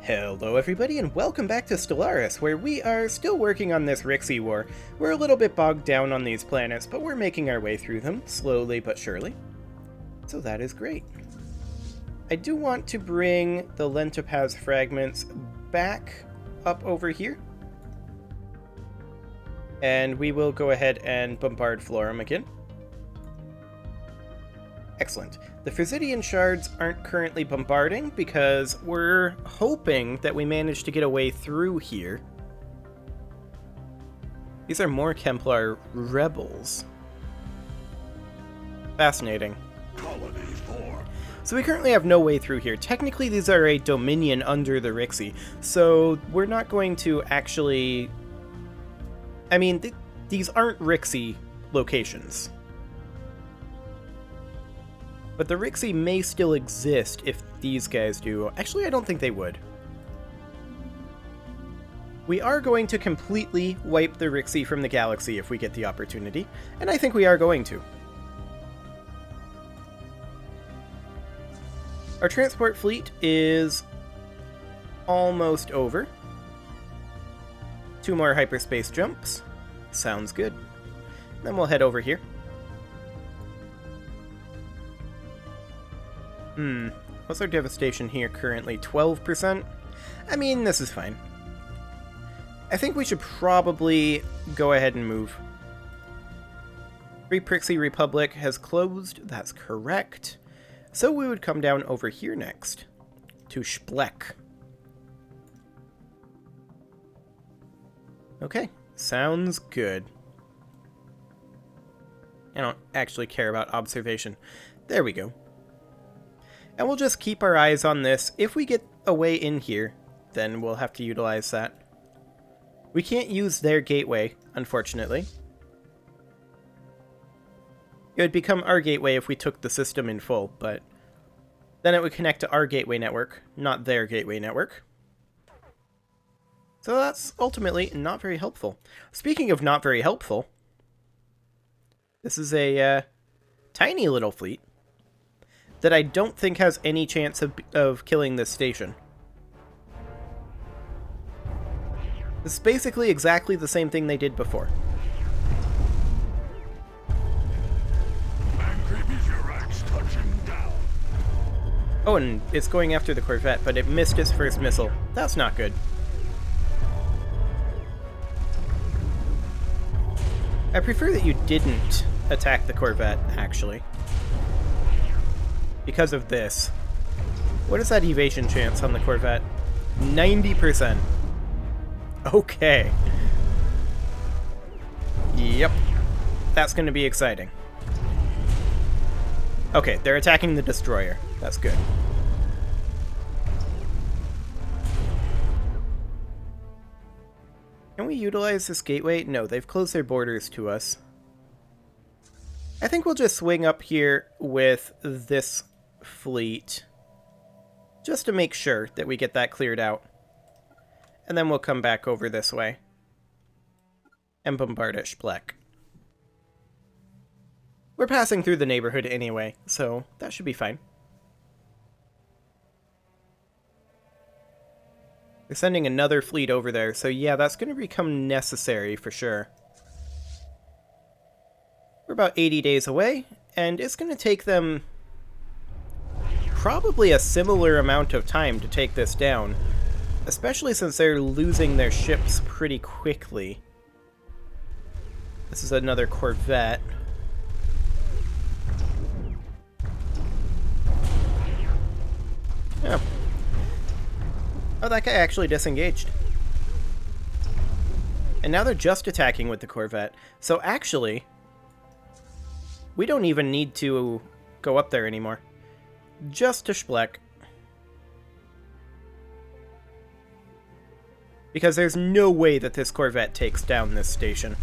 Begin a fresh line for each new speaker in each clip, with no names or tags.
Hello everybody and welcome back to Stellaris, where we are still working on this Rixie war. We're a little bit bogged down on these planets, but we're making our way through them, slowly but surely. So that is great. I do want to bring the Lentopaz fragments back up over here. And we will go ahead and bombard Florum again. Excellent. The Frisidian shards aren't currently bombarding because we're hoping that we manage to get a way through here. These are more Kemplar rebels. Fascinating. So we currently have no way through here. Technically these are a dominion under the Rixie, so we're not going to actually... I mean, these aren't Rixie locations. But the Rixie may still exist if these guys do. Actually, I don't think they would. We are going to completely wipe the Rixie from the galaxy if we get the opportunity, and I think we are going to. Our transport fleet is almost over. 2 more hyperspace jumps. Sounds good. Then we'll head over here. What's our devastation here currently? 12%? I mean, this is fine. I think we should probably go ahead and move. Free Prixie Republic has closed. That's correct. So we would come down over here next. To Spleck. Okay, sounds good. I don't actually care about observation. There we go. And we'll just keep our eyes on this. If we get a way in here, then we'll have to utilize that. We can't use their gateway, unfortunately. It would become our gateway if we took the system in full, but then it would connect to our gateway network, not their gateway network. So that's ultimately not very helpful. Speaking of not very helpful, this is a tiny little fleet that I don't think has any chance of killing this station. It's basically exactly the same thing they did before. Oh, and it's going after the Corvette, but it missed its first missile. That's not good. I prefer that you didn't attack the Corvette, actually. Because of this. What is that evasion chance on the Corvette? 90%. Okay. Yep. That's going to be exciting. Okay, they're attacking the destroyer. That's good. Can we utilize this gateway? No, they've closed their borders to us. I think we'll just swing up here with this fleet just to make sure that we get that cleared out. And then we'll come back over this way and bombard at Spleck. We're passing through the neighborhood anyway, so that should be fine. They're sending another fleet over there, so yeah, that's going to become necessary for sure. We're about 80 days away, and it's going to take them probably a similar amount of time to take this down, especially since they're losing their ships pretty quickly. This is another Corvette. Yeah. Oh, that guy actually disengaged. And now they're just attacking with the Corvette. So actually, we don't even need to go up there anymore. Just to Spleck. Because there's no way that this Corvette takes down this station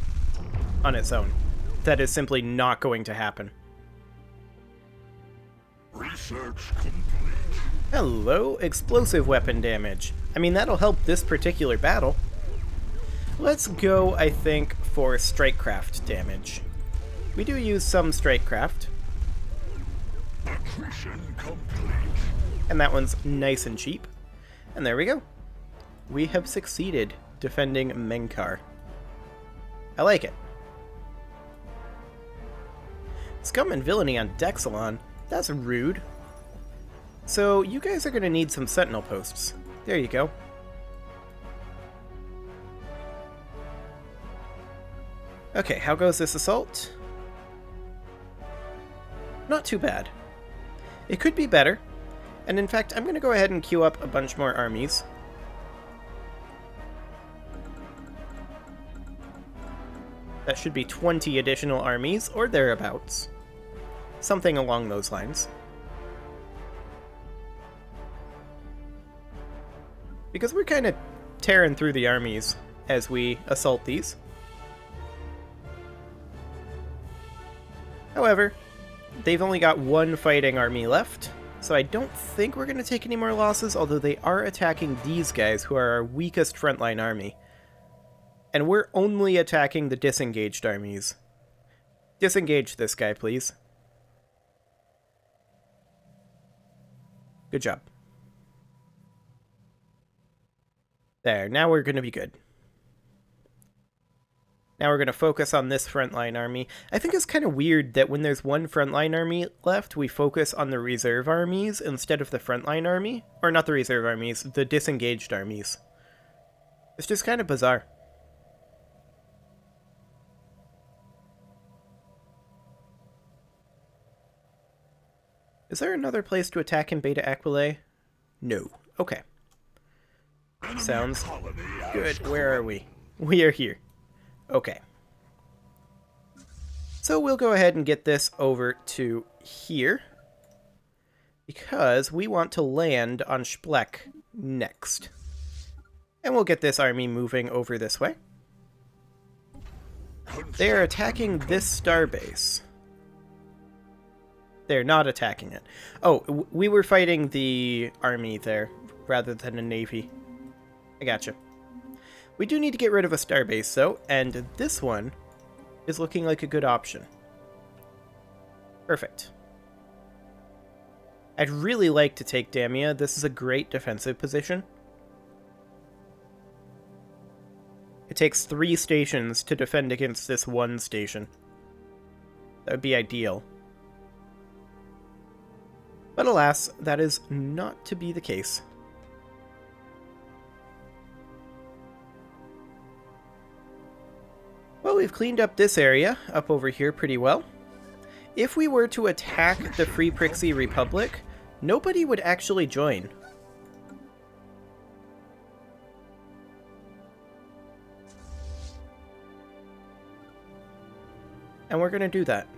on its own. That is simply not going to happen. Research complete. Hello, explosive weapon damage. I mean, that'll help this particular battle. Let's go, I think, for strikecraft damage. We do use some strikecraft. And that one's nice and cheap. And there we go. We have succeeded defending Menkar. I like it. Scum and villainy on Dexalon. That's rude. So you guys are going to need some sentinel posts. There you go. Okay, how goes this assault? Not too bad. It could be better. And in fact, I'm going to go ahead and queue up a bunch more armies. That should be 20 additional armies, or thereabouts. Something along those lines. Because we're kind of tearing through the armies as we assault these. However, they've only got one fighting army left, so I don't think we're going to take any more losses, although they are attacking these guys, who are our weakest frontline army. And we're only attacking the disengaged armies. Disengage this guy, please. Good job. There, now we're going to be good. Now we're going to focus on this frontline army. I think it's kind of weird that when there's one frontline army left, we focus on the reserve armies instead of the frontline army. Or not the reserve armies, the disengaged armies. It's just kind of bizarre. Is there another place to attack in Beta Aquilae? No. Okay. Sounds good. Where are we? We are here. Okay. So we'll go ahead and get this over to here, because we want to land on Spleck next. And we'll get this army moving over this way. They are attacking this starbase. They're not attacking it. Oh, we were fighting the army there, rather than a navy. I gotcha. We do need to get rid of a starbase, though, and this one is looking like a good option. Perfect. I'd really like to take Damia. This is a great defensive position. It takes 3 stations to defend against this one station. That would be ideal. But alas, that is not to be the case. Well, we've cleaned up this area up over here pretty well. If we were to attack the Free Prixie Republic, nobody would actually join. And we're going to do that.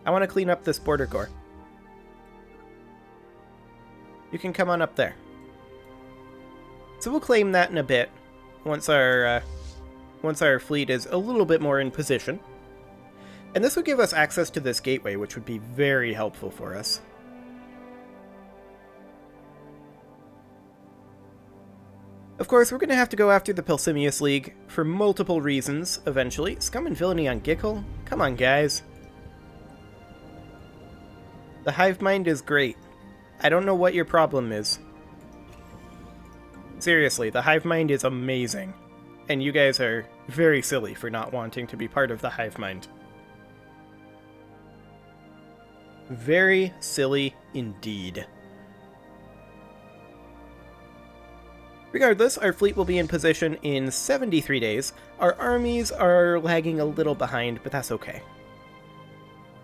I want to clean up this border gore. You can come on up there. So we'll claim that in a bit, once our fleet is a little bit more in position. And this would give us access to this gateway, which would be very helpful for us. Of course, we're going to have to go after the Pilsimius League for multiple reasons, eventually. Scum and villainy on Gickel? Come on, guys. The hive mind is great. I don't know what your problem is. Seriously, the hive mind is amazing. And you guys are very silly for not wanting to be part of the hive mind. Very silly indeed. Regardless, our fleet will be in position in 73 days. Our armies are lagging a little behind, but that's okay.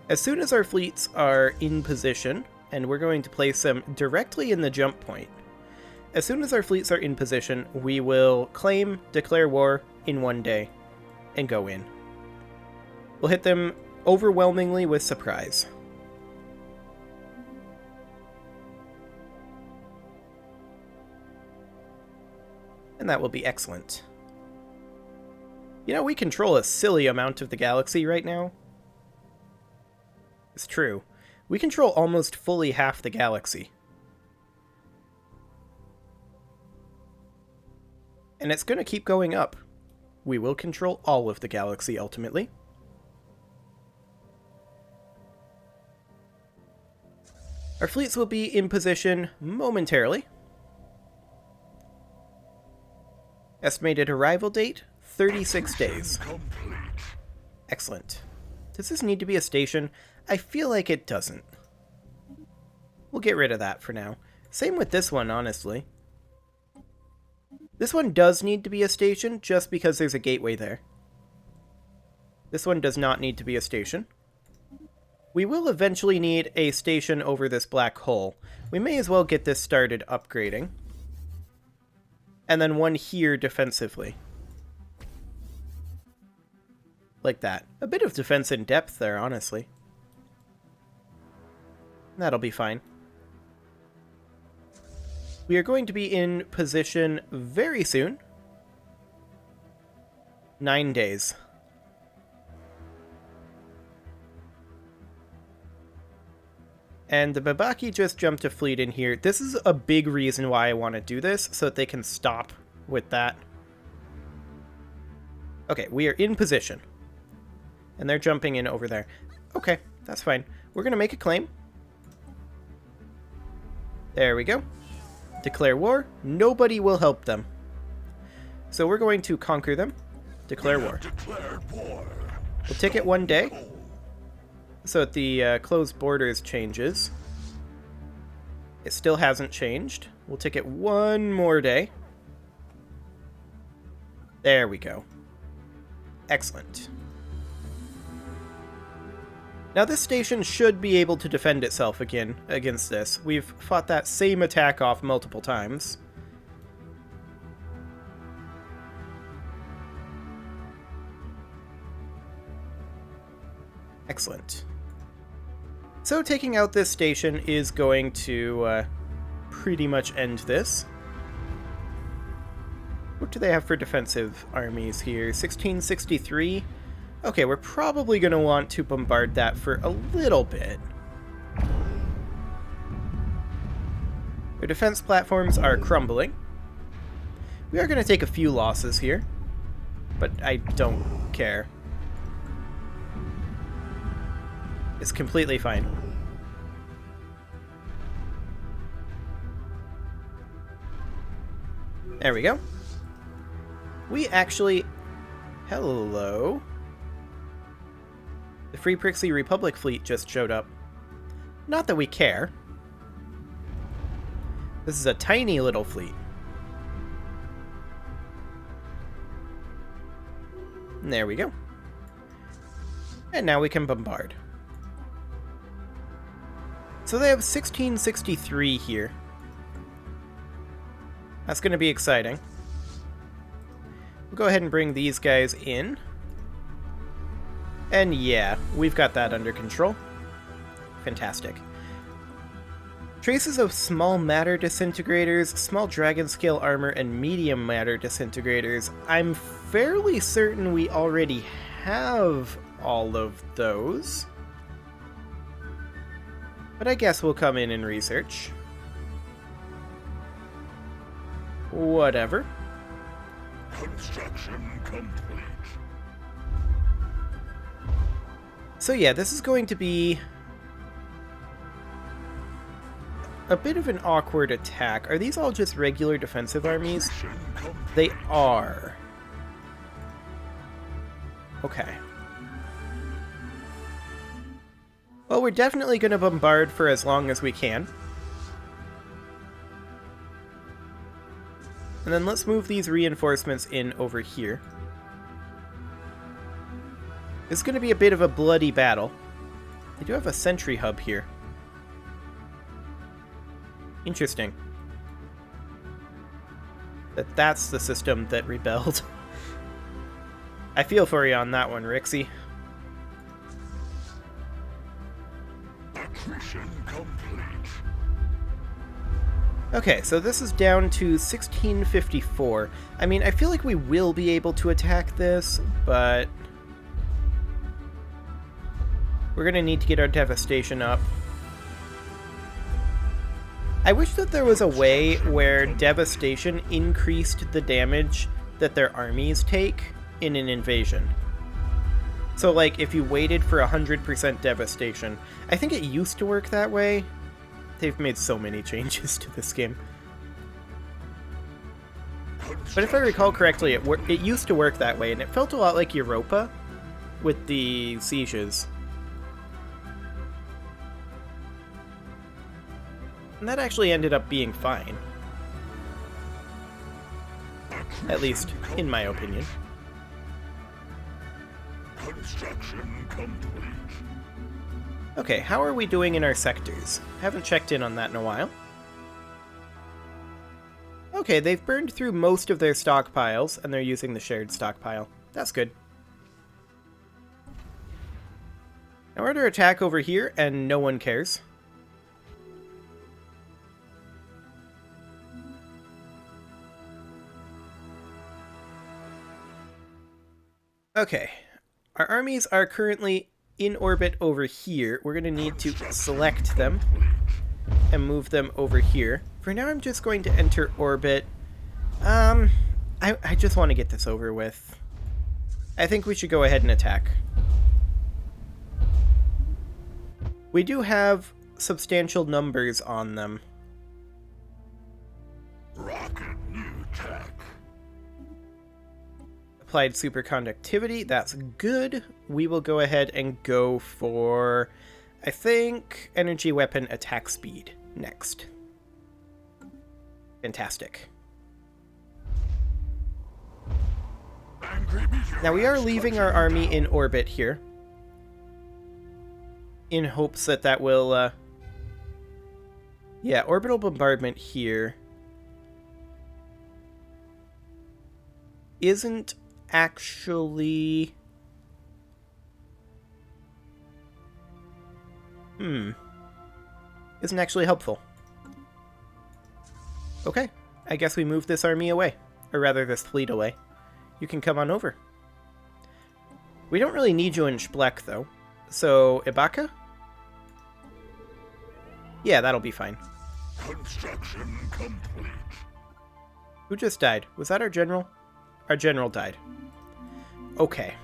As soon as our fleets are in position, and we're going to place them directly in the jump point. As soon as our fleets are in position, we will claim, declare war in one day, and go in. We'll hit them overwhelmingly with surprise. And that will be excellent. You know, we control a silly amount of the galaxy right now. It's true. We control almost fully half the galaxy. And it's going to keep going up. We will control all of the galaxy ultimately. Our fleets will be in position momentarily. Estimated arrival date, 36 days. Excellent. Does this need to be a station? I feel like it doesn't. We'll get rid of that for now. Same with this one, honestly. This one does need to be a station, just because there's a gateway there. This one does not need to be a station. We will eventually need a station over this black hole. We may as well get this started upgrading. And then one here defensively. Like that. A bit of defense in depth there, honestly. That'll be fine. We are going to be in position very soon. 9 days. And the Babaki just jumped a fleet in here. This is a big reason why I want to do this, so that they can stop with that. Okay, we are in position. And they're jumping in over there. Okay, that's fine. We're going to make a claim. There we go. Declare war. Nobody will help them. So we're going to conquer them. Declare war. We'll take it 1 day. So that the closed borders changes. It still hasn't changed. We'll take it 1 more day. There we go. Excellent. Now this station should be able to defend itself again against this. We've fought that same attack off multiple times. Excellent. So taking out this station is going to pretty much end this. What do they have for defensive armies here? 1663? Okay, we're probably going to want to bombard that for a little bit. Their defense platforms are crumbling. We are going to take a few losses here, but I don't care. It's completely fine. There we go. We actually... Hello. The Free Prixie Republic fleet just showed up. Not that we care. This is a tiny little fleet. And there we go. And now we can bombard. So they have 1663 here. That's going to be exciting. We'll go ahead and bring these guys in. And yeah, we've got that under control. Fantastic. Traces of small matter disintegrators, small dragon scale armor, and medium matter disintegrators. I'm fairly certain we already have all of those. But I guess we'll come in and research. Whatever. Construction complete. So yeah, this is going to be a bit of an awkward attack. Are these all just regular defensive armies? They are. Okay. Well, we're definitely going to bombard for as long as we can. And then let's move these reinforcements in over here. It's going to be a bit of a bloody battle. They do have a sentry hub here. Interesting. That's the system that rebelled. I feel for you on that one, Rixie. Okay, so this is down to 1654. I mean, I feel like we will be able to attack this, but we're going to need to get our devastation up. I wish that there was a way where devastation increased the damage that their armies take in an invasion. So, like, if you waited for 100% devastation. I think it used to work that way. They've made so many changes to this game. But if I recall correctly, it used to work that way, and it felt a lot like Europa with the sieges. And that actually ended up being fine. At least, in my opinion. Construction complete. Okay, how are we doing in our sectors? Haven't checked in on that in a while. Okay, they've burned through most of their stockpiles, and they're using the shared stockpile. That's good. Now we're to attack over here, and no one cares. Okay, our armies are currently in orbit over here. We're going to need to select them and move them over here. For now, I'm just going to enter orbit. I just want to get this over with. I think we should go ahead and attack. We do have substantial numbers on them. Rocket new tech. Applied superconductivity, that's good. We will go ahead and go for, I think, energy weapon attack speed next. Fantastic. Now we are leaving our army in orbit here, in hopes that that will, yeah, orbital bombardment here isn't actually... isn't actually helpful. Okay, I guess we move this army away. Or rather, this fleet away. You can come on over. We don't really need you in Splek, though. So, Ibaka? Yeah, that'll be fine. Construction complete. Who just died? Was that our general? Our general died. Okay.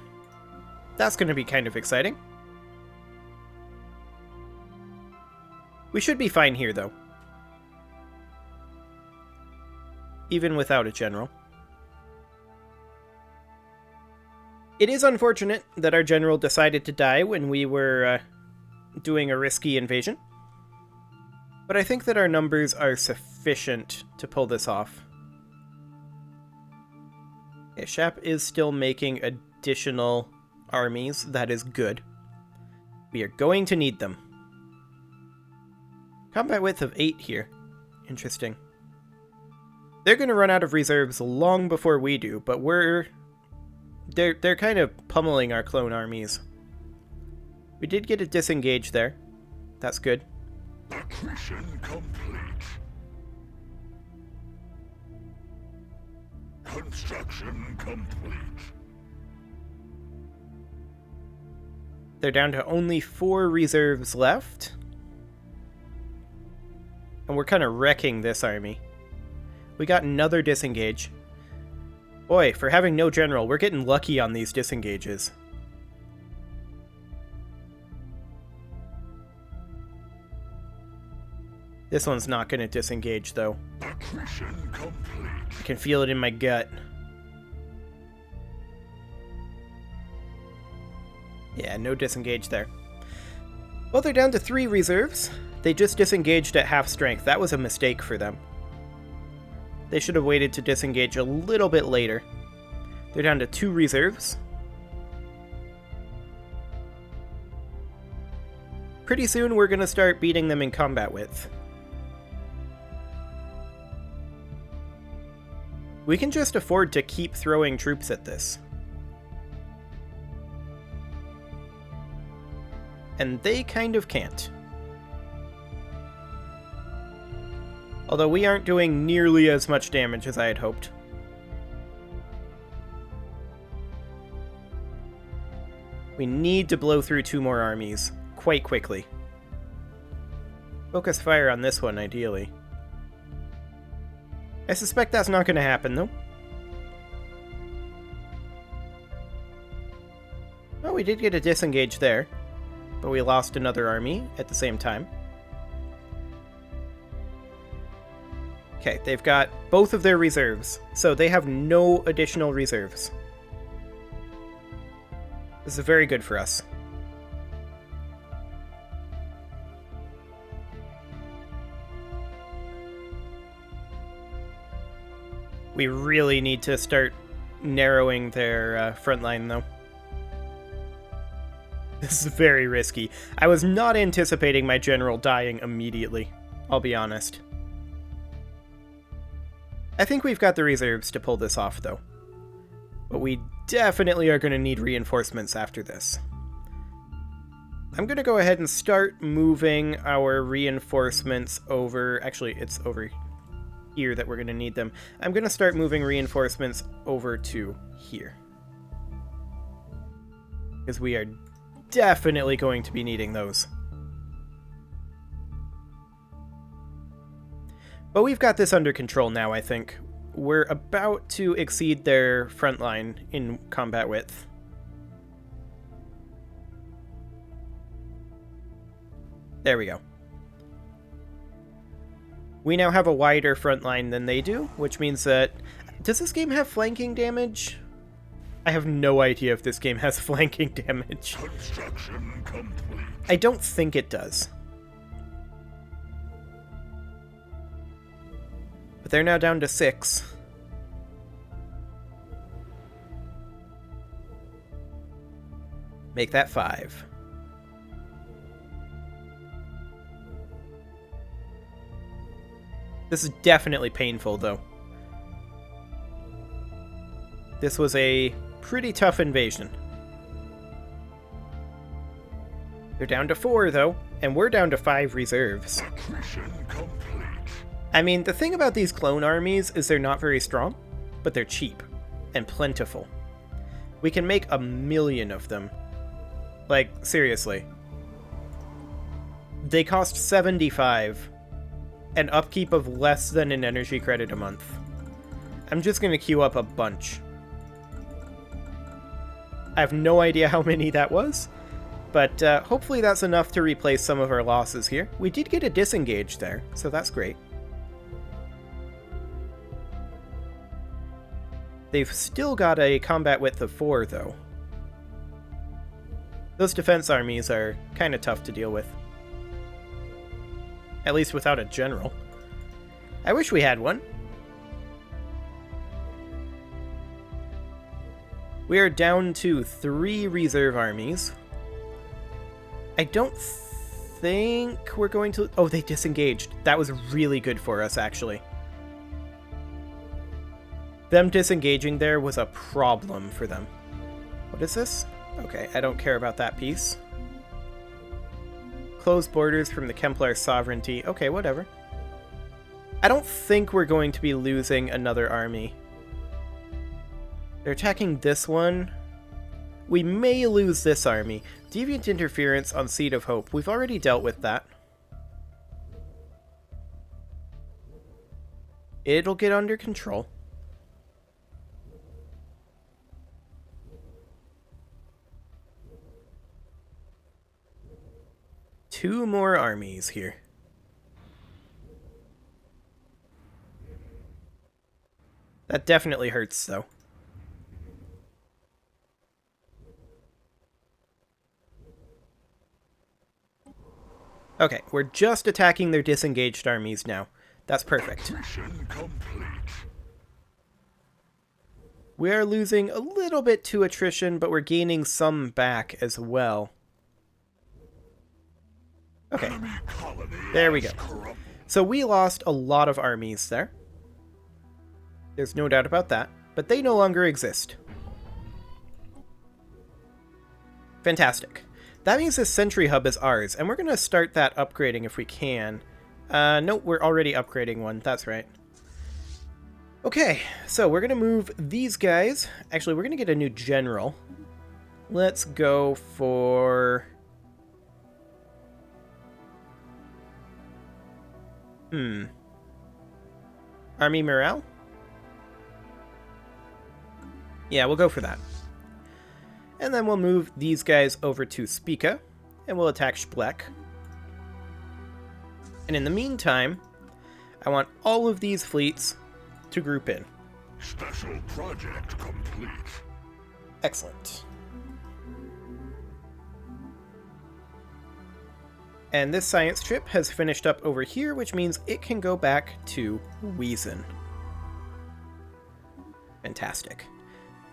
That's going to be kind of exciting. We should be fine here, though. Even without a general. It is unfortunate that our general decided to die when we were doing a risky invasion. But I think that our numbers are sufficient to pull this off. Okay, Shap is still making additional armies. That is good. We are going to need them. Combat width of 8 here. Interesting. They're going to run out of reserves long before we do, but they're kind of pummeling our clone armies. We did get a disengage there. That's good. Accretion complete. Construction complete. They're down to only 4 reserves left. And we're kind of wrecking this army. We got another disengage. Boy, for having no general, we're getting lucky on these disengages. This one's not going to disengage, though. Accretion complete. I can feel it in my gut. Yeah, no disengage there. Well, they're down to 3 reserves. They just disengaged at half strength. That was a mistake for them. They should have waited to disengage a little bit later. They're down to 2 reserves. Pretty soon we're going to start beating them in combat width. We can just afford to keep throwing troops at this. And they kind of can't. Although we aren't doing nearly as much damage as I had hoped. We need to blow through 2 more armies quite quickly. Focus fire on this one, ideally. I suspect that's not going to happen, though. Well, we did get a disengage there, but we lost another army at the same time. Okay, they've got both of their reserves, so they have no additional reserves. This is very good for us. We really need to start narrowing their front line, though. This is very risky. I was not anticipating my general dying immediately, I'll be honest. I think we've got the reserves to pull this off, though. But we definitely are going to need reinforcements after this. I'm going to go ahead and start moving our reinforcements over... Actually, it's over here that we're going to need them. I'm going to start moving reinforcements over to here. Because we are definitely going to be needing those. But we've got this under control now, I think. We're about to exceed their front line in combat width. There we go. We now have a wider front line than they do, which means that... Does this game have flanking damage? I have no idea if this game has flanking damage. Construction complete. I don't think it does. But they're now down to 6. Make that 5. This is definitely painful, though. This was a pretty tough invasion. They're down to 4, though, and we're down to 5 reserves. I mean, the thing about these clone armies is they're not very strong, but they're cheap and plentiful. We can make 1,000,000 of them. Like, seriously. They cost 75, and upkeep of less than an energy credit a month. I'm just going to queue up a bunch. I have no idea how many that was, but hopefully that's enough to replace some of our losses here. We did get a disengage there, so that's great. They've still got a combat width of 4, though. Those defense armies are kind of tough to deal with. At least without a general. I wish we had one. We are down to 3 reserve armies. I don't think we're going to... Oh, they disengaged. That was really good for us, actually. Them disengaging there was a problem for them. What is this? Okay, I don't care about that piece. Closed borders from the Kemplar sovereignty. Okay, whatever. I don't think we're going to be losing another army. They're attacking this one. We may lose this army. Deviant interference on Seed of Hope. We've already dealt with that. It'll get under control. Two more armies here. That definitely hurts, though. Okay, we're just attacking their disengaged armies now. That's perfect. We are losing a little bit to attrition, but we're gaining some back as well. Okay, there we go. So we lost a lot of armies there. There's no doubt about that, but they no longer exist. Fantastic. That means this Sentry Hub is ours, and we're going to start that upgrading if we can. Nope, we're already upgrading one. That's right. Okay, so we're going to move these guys. Actually, we're going to get a new general. Let's go for... Army morale? Yeah, we'll go for that. And then we'll move these guys over to Spica, and we'll attack Splek. And in the meantime, I want all of these fleets to group in.
Special project complete.
Excellent. And this science trip has finished up over here, which means it can go back to Wiesen. Fantastic.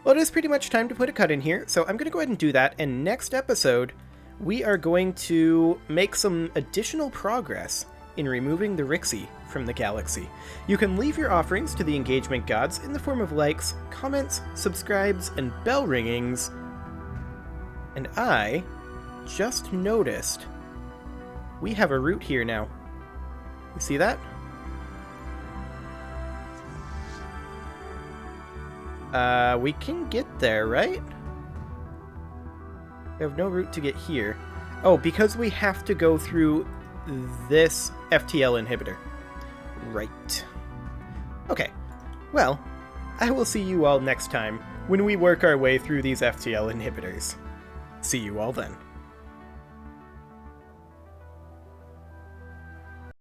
Well, it is pretty much time to put a cut in here, so I'm going to go ahead and do that, and next episode, we are going to make some additional progress in removing the Rixie from the galaxy. You can leave your offerings to the engagement gods in the form of likes, comments, subscribes, and bell ringings. And I just noticed we have a route here now. You see that? We can get there, right? We have no route to get here. Oh, because we have to go through this FTL inhibitor. Right. Okay. Well, I will see you all next time when we work our way through these FTL inhibitors. See you all then.